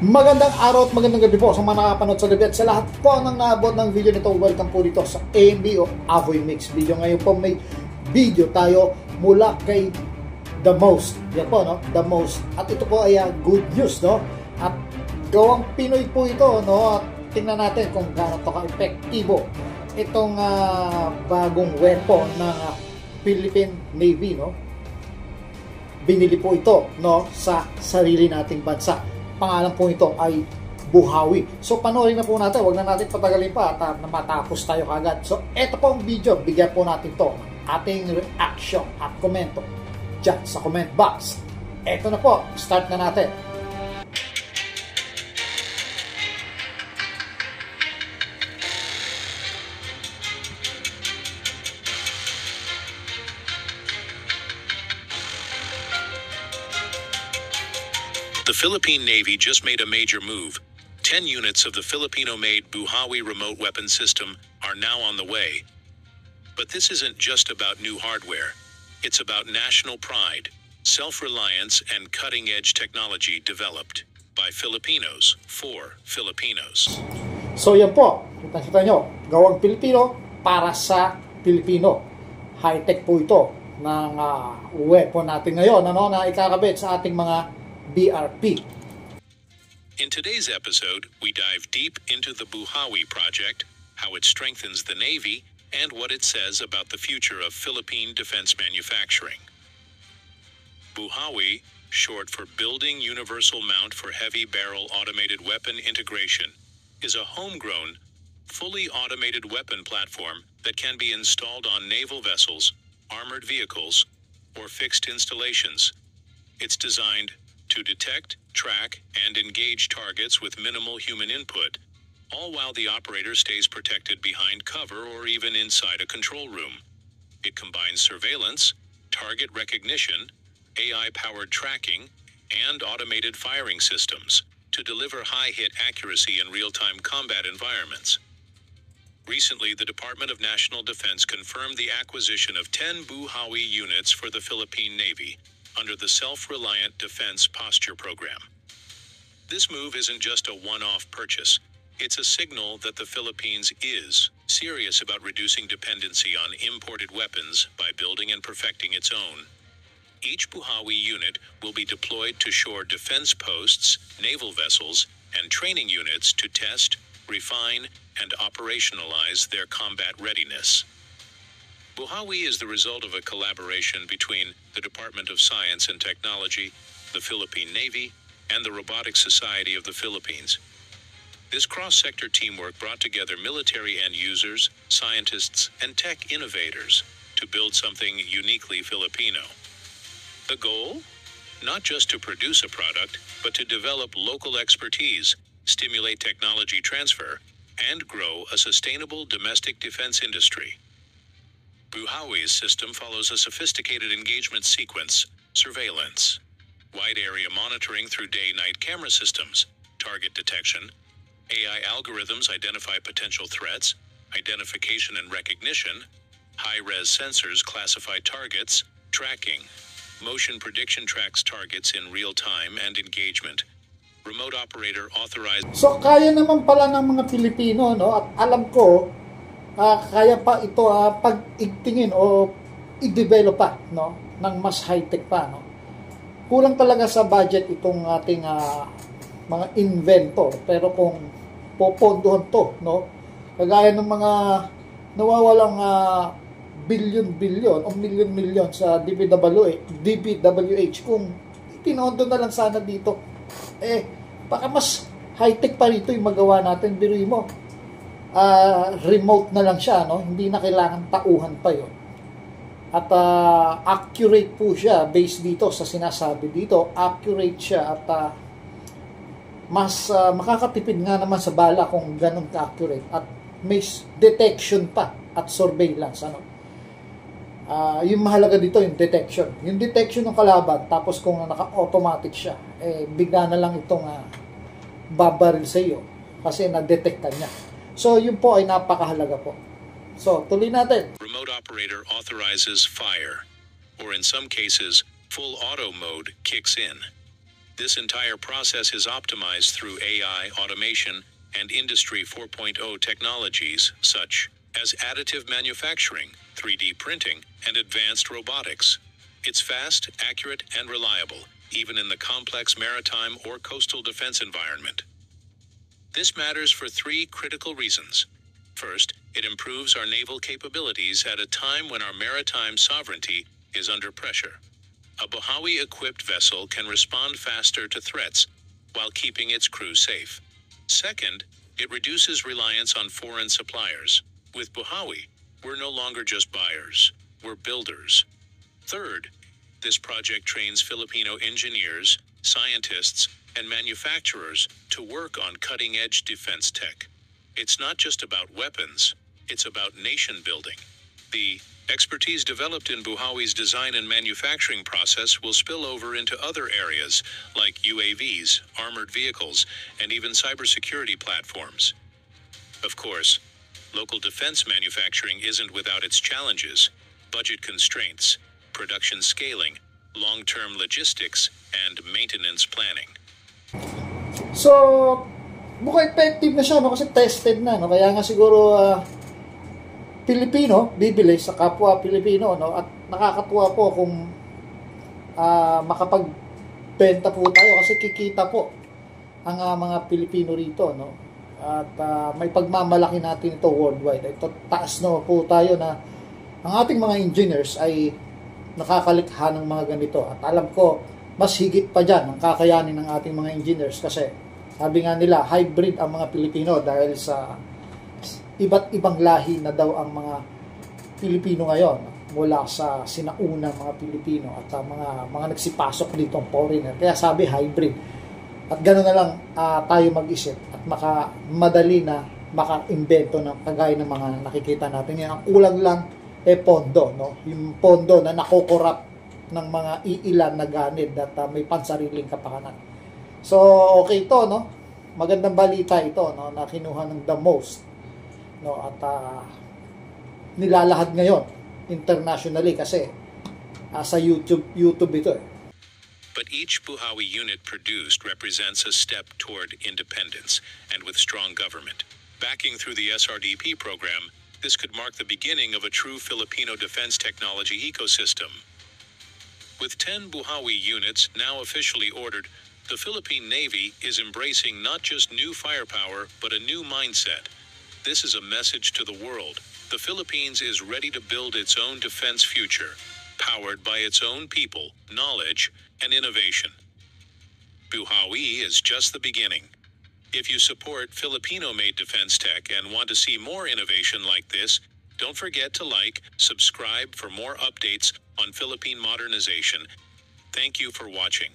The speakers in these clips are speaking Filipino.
Magandang araw at magandang gabi po sa mga nakapanood sa gabi at sa lahat po ng naabot ng video nito. Welcome po dito sa AMB o Avoy Mix video. Ngayon po may video tayo mula kay The Most. Yan po, no? The Most. At ito po ay good news, no? At gawang Pinoy po ito, no? At tingnan natin kung gaano to ka-epektibo itong bagong weapon ng Philippine Navy, no? Binili po ito, no, sa sarili nating bansa. Pangalan po ito ay Buhawi. So panoorin na po natin, wag na natin patagalin pa at matapos tayo kagad. So ito po ang video, bigyan po natin to ating reaction at komento dyan sa comment box. Ito na po, start na natin. The Philippine Navy just made a major move. 10 units of the Filipino-made Buhawi remote weapon system are now on the way. But this isn't just about new hardware. It's about national pride, self-reliance, and cutting-edge technology developed by Filipinos for Filipinos. So yan po, kita nyo, gawang Pilipino para sa Pilipino. High-tech po ito ng weapon natin ngayon, ano, na ikakabit sa ating mga BRP. In today's episode, we dive deep into the Buhawi project, how it strengthens the Navy, and what it says about the future of Philippine defense manufacturing. Buhawi, short for Building Universal Mount for Heavy Barrel Automated Weapon Integration, is a homegrown, fully automated weapon platform that can be installed on naval vessels, armored vehicles, or fixed installations. It's designed to detect, track, and engage targets with minimal human input, all while the operator stays protected behind cover or even inside a control room. It combines surveillance, target recognition, AI-powered tracking, and automated firing systems to deliver high-hit accuracy in real-time combat environments. Recently, the Department of National Defense confirmed the acquisition of 10 Buhawi units for the Philippine Navy under the Self-Reliant Defense Posture Program. This move isn't just a one-off purchase. It's a signal that the Philippines is serious about reducing dependency on imported weapons by building and perfecting its own. Each Buhawi unit will be deployed to shore defense posts, naval vessels, and training units to test, refine, and operationalize their combat readiness. Buhawi is the result of a collaboration between the Department of Science and Technology, the Philippine Navy, and the Robotics Society of the Philippines. This cross-sector teamwork brought together military end users, scientists, and tech innovators to build something uniquely Filipino. The goal? Not just to produce a product, but to develop local expertise, stimulate technology transfer, and grow a sustainable domestic defense industry. Buhawi's system follows a sophisticated engagement sequence, surveillance, wide area monitoring through day-night camera systems, target detection, AI algorithms identify potential threats, identification and recognition, high-res sensors classify targets, tracking, motion prediction tracks targets in real time and engagement, remote operator authorized. So kaya naman pala ng mga Pilipino, no? At alam ko kaya pa ito pag-igtingin o i-develop pa, no, ng mas high-tech pa, no. Kulang talaga sa budget itong ating mga inventor, pero kung popondohan to, no, kagaya ng mga nawawalang billion-billion o million-million sa DPWH, kung tinondo na lang sana dito, baka mas high-tech pa rito yung magawa natin. Biruin mo, remote na lang siya, no? Hindi na kailangan tauhan pa yon. At accurate po siya based dito sa sinasabi dito. Accurate siya at mas makakatipid nga naman sa bala kung ganun ka-accurate. At may detection pa at surveillance, ano? Yung mahalaga dito yung detection. Yung detection ng kalaban, tapos kung naka-automatic siya, bigla na lang itong babaril sa iyo kasi na-detect ka niya. So, yun po ay napakahalaga po. So, tuloy natin. Remote operator authorizes fire, or in some cases, full auto mode kicks in. This entire process is optimized through AI, automation, and Industry 4.0 technologies such as additive manufacturing, 3D printing, and advanced robotics. It's fast, accurate, and reliable, even in the complex maritime or coastal defense environment. This matters for three critical reasons. First, it improves our naval capabilities at a time when our maritime sovereignty is under pressure. A Buhawi-equipped vessel can respond faster to threats while keeping its crew safe. Second, it reduces reliance on foreign suppliers. With Buhawi, we're no longer just buyers, we're builders. Third, this project trains Filipino engineers, scientists, and manufacturers to work on cutting-edge defense tech. It's not just about weapons, it's about nation building. The expertise developed in Buhawi's design and manufacturing process will spill over into other areas like UAVs, armored vehicles, and even cybersecurity platforms. Of course, local defense manufacturing isn't without its challenges: budget constraints, production scaling, long-term logistics, and maintenance planning. So, mukhang effective na siya, no? Kasi tested na, no? Kaya nga siguro Pilipino bibili sa kapwa Pilipino, no? At nakakatuwa po kung makapagbenta po tayo kasi kikita po ang mga Pilipino rito, no? At may pagmamalaki natin ito worldwide. Ito, taas na po tayo na ang ating mga engineers ay nakakalikha ng mga ganito. At alam ko, mas higit pa dyan ang kakayanin ng ating mga engineers kasi sabi nga nila, hybrid ang mga Pilipino dahil sa iba't ibang lahi na daw ang mga Pilipino ngayon mula sa sinaunang mga Pilipino at mga nagsipasok dito ang foreigner. Kaya sabi hybrid. At gano'n na lang tayo mag-isip at madali na maka-invento ng kagaya ng mga nakikita natin. Yan, ang kulang lang pondo, no? Yung pondo na nakokorap ng mga iilan na ganid at may pansariling kapakanan. So, okay ito, no? Magandang balita ito, no? Na kinuha ng The Most, no? At nilalahad ngayon internationally kasi sa YouTube ito eh. But each Buhawi unit produced represents a step toward independence, and with strong government backing through the SRDP program, this could mark the beginning of a true Filipino defense technology ecosystem. With 10 Buhawi units now officially ordered, the Philippine Navy is embracing not just new firepower, but a new mindset. This is a message to the world. The Philippines is ready to build its own defense future, powered by its own people, knowledge, and innovation. Buhawi is just the beginning. If you support Filipino-made defense tech and want to see more innovation like this, don't forget to like, subscribe for more updates on Philippine modernization. Thank you for watching.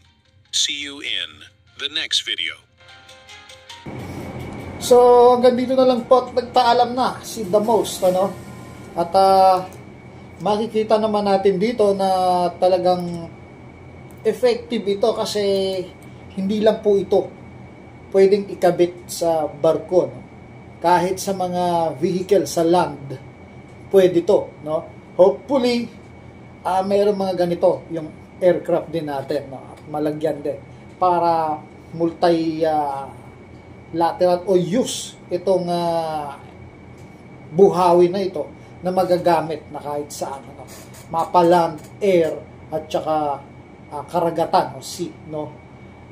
See you in the next video. So, hanggang dito na lang po at nagpaalam na si The Most, ano? At makikita naman natin dito na talagang effective ito kasi hindi lang po ito pwedeng ikabit sa barko, no? Kahit sa mga vehicle sa land, pwede ito, no? Hopefully, mayroong mga ganito yung aircraft din natin, no? At malagyan din para multi-lateral o use itong Buhawi na ito na magagamit na kahit saan, no? Mapa-land, air, at saka karagatan o sea, no?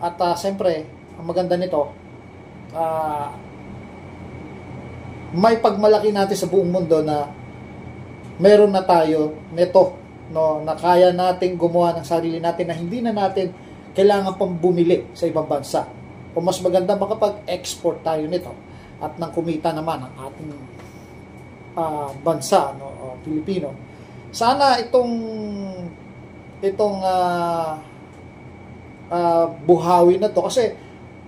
At siyempre, ang maganda nito, may pagmalaki natin sa buong mundo na meron na tayo nito, no, na kaya nating gumawa ng sarili natin na hindi na natin kailangan pang bumili sa ibang bansa. O mas maganda makapag-export tayo nito at nang kumita naman ang ating bansa, no, Pilipino. Sana itong Buhawi na to kasi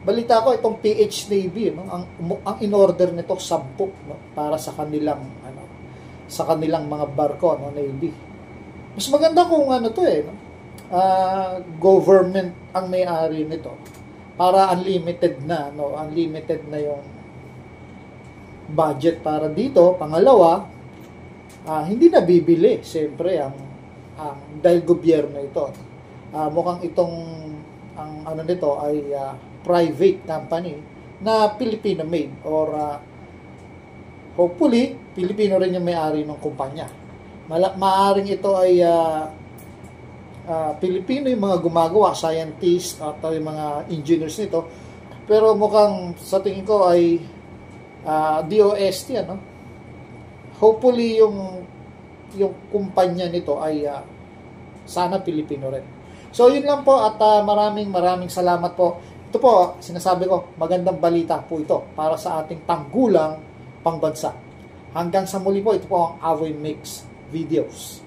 balita ko itong PH Navy, no, ang in-order nito 10, no, para sa kanilang mga barko, no, Navy. Mas maganda kung to no, government ang may-ari nito para unlimited na, no, unlimited na yung budget para dito. Pangalawa, hindi na bibili siyempre ang dahil gobyerno ito. Mukhang itong ang ano nito ay private company na Filipino made or hopefully Pilipino rin yung may-ari ng kumpanya. Maaring ito ay Pilipino yung mga gumagawa, scientists at yung mga engineers nito, pero mukhang sa tingin ko ay DOST, ano? Hopefully yung kumpanya nito ay sana Pilipino rin. So yun lang po at maraming salamat po. Ito po, sinasabi ko, magandang balita po ito para sa ating tanggulang pangbansa. Hanggang sa muli po, ito po ang Avoy Mix Videos.